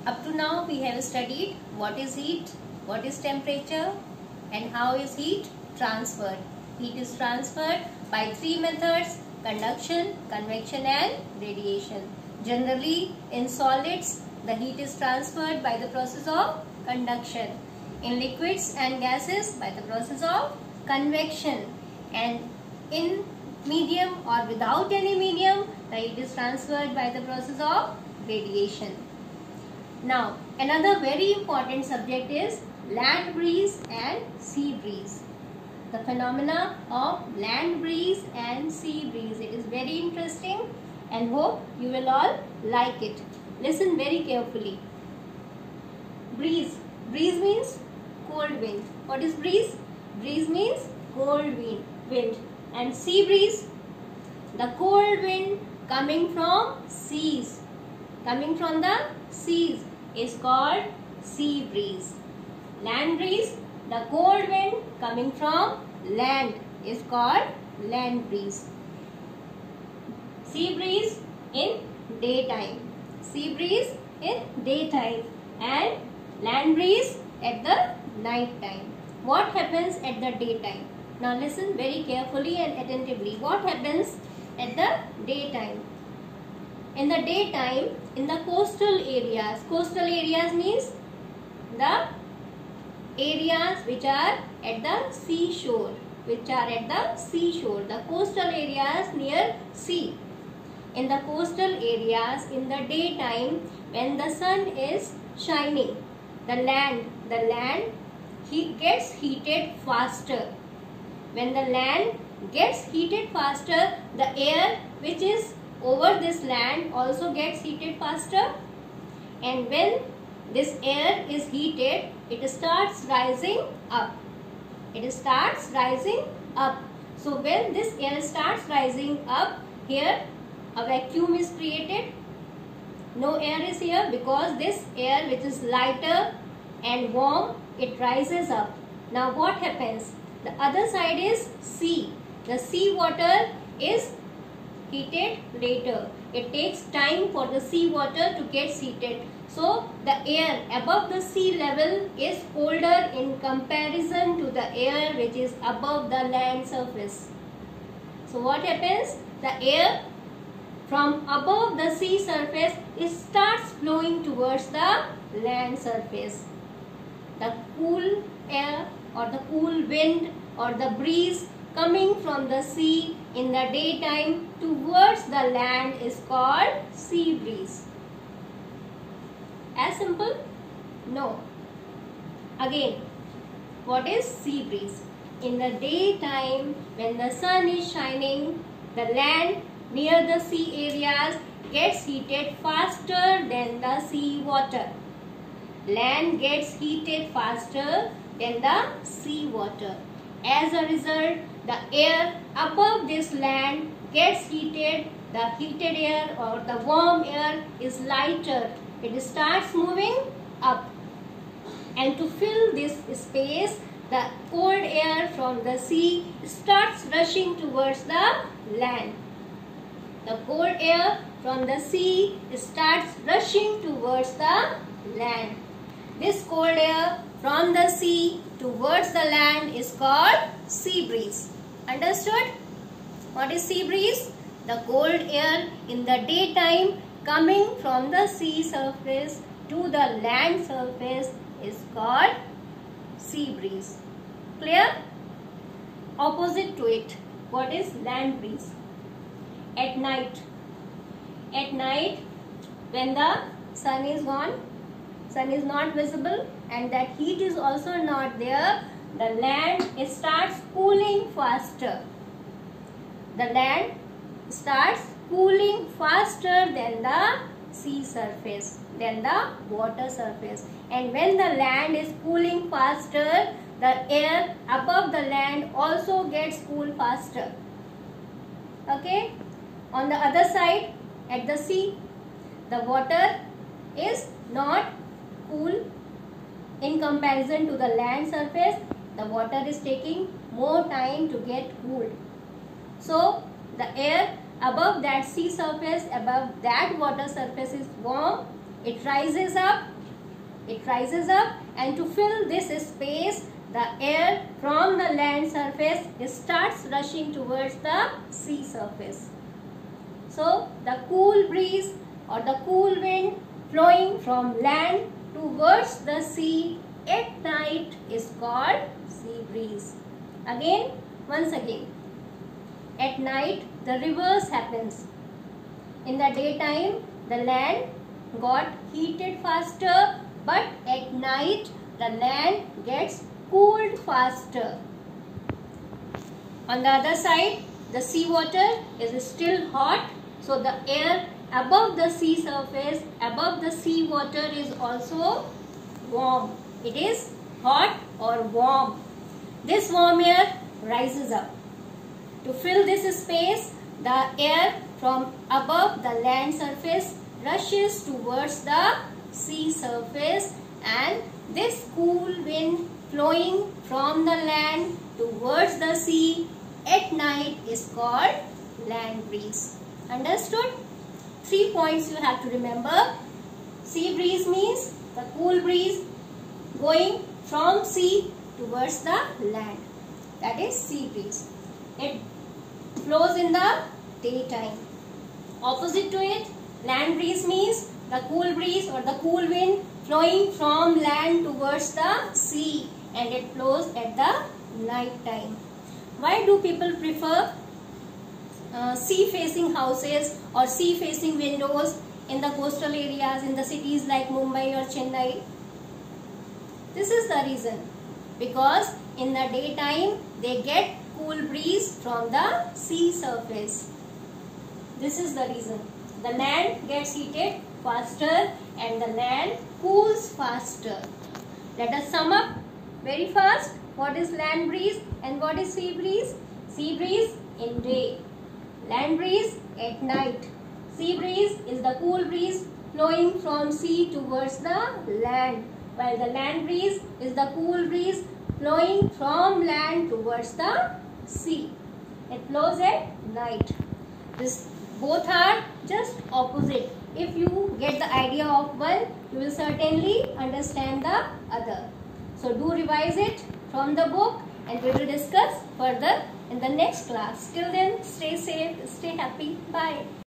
Up to now we have studied what is heat, what is temperature, and how is heat transferred. Heat is transferred by three methods: conduction, convection and radiation. Generally in solids the heat is transferred by the process of conduction. In liquids and gases by the process of convection, and in medium or without any medium the heat is transferred by the process of radiation. Now another very important subject is land breeze and sea breeze. The phenomena of land breeze and sea breeze. It is very interesting and hope you will all like it. Listen very carefully. Breeze. Breeze means cold wind. What is breeze? Breeze means cold wind. And sea breeze, the cold wind coming from seas. Coming from the seas is called sea breeze. Land breeze, the cold wind coming from land is called land breeze. Sea breeze in daytime. Sea breeze in daytime and land breeze at the night time. What happens at the daytime? Now listen very carefully and attentively. What happens at the daytime? In the daytime, in the coastal areas means the areas which are at the seashore, the coastal areas near sea. In the coastal areas, in the daytime, when the sun is shining, the land gets heated faster. When the land gets heated faster, the air which is over this land also gets heated faster, and when this air is heated, it starts rising up. So when this air starts rising up, here a vacuum is created. No air is here because this air which is lighter and warm, it rises up. Now what happens? The other side is sea. The sea water is heated later. It takes time for the sea water to get heated. So the air above the sea level is colder in comparison to the air which is above the land surface. So what happens? The air from above the sea surface, it starts flowing towards the land surface. The cool air or the cool wind or the breeze coming from the sea in the daytime towards the land is called sea breeze. As simple? No. Again, what is sea breeze? In the daytime, when the sun is shining, the land near the sea areas gets heated faster than the sea water. Land gets heated faster than the sea water. As a result, the air above this land gets heated. The heated air or the warm air is lighter. It starts moving up. And to fill this space, the cold air from the sea starts rushing towards the land. The cold air from the sea starts rushing towards the land. This cold air from the sea towards the land is called sea breeze. Understood? What is sea breeze? The cold air in the daytime coming from the sea surface to the land surface is called sea breeze. Clear? Opposite to it, what is land breeze? At night, when the sun is gone, sun is not visible and that heat is also not there, the land starts cooling faster. The land starts cooling faster than the sea surface, than the water surface. And when the land is cooling faster, the air above the land also gets cool faster. Okay? On the other side, at the sea, the water is not cool in comparison to the land surface. The water is taking more time to get cooled. So the air above that sea surface, above that water surface is warm, it rises up, and to fill this space, the air from the land surface starts rushing towards the sea surface. So the cool breeze or the cool wind flowing from land towards the sea at night is called sea breeze. Once again, at night the reverse happens. In the daytime the land got heated faster, but at night the land gets cooled faster. On the other side, the sea water is still hot, so the air above the sea surface, above the sea water is also warm. It is hot or warm. This warm air rises up. To fill this space, the air from above the land surface rushes towards the sea surface, and this cool wind flowing from the land towards the sea at night is called land breeze. Understood? 3 points you have to remember. Sea breeze means the cool breeze going from sea towards the land. That is sea breeze. It flows in the daytime. Opposite to it, land breeze means the cool breeze or the cool wind flowing from land towards the sea, and it flows at the night time. Why do people prefer sea facing houses or sea facing windows in the coastal areas, in the cities like Mumbai or Chennai? This is the reason, because in the daytime they get cool breeze from the sea surface. This is the reason. The land gets heated faster and the land cools faster. Let us sum up very fast. What is land breeze and what is sea breeze? Sea breeze in day, land breeze at night. Sea breeze is the cool breeze flowing from sea towards the land, while the land breeze is the cool breeze flowing from land towards the sea. It flows at night. Both are just opposite. If you get the idea of one, you will certainly understand the other. So do revise it from the book, and we will discuss further in the next class. Till then, stay safe, stay happy. Bye.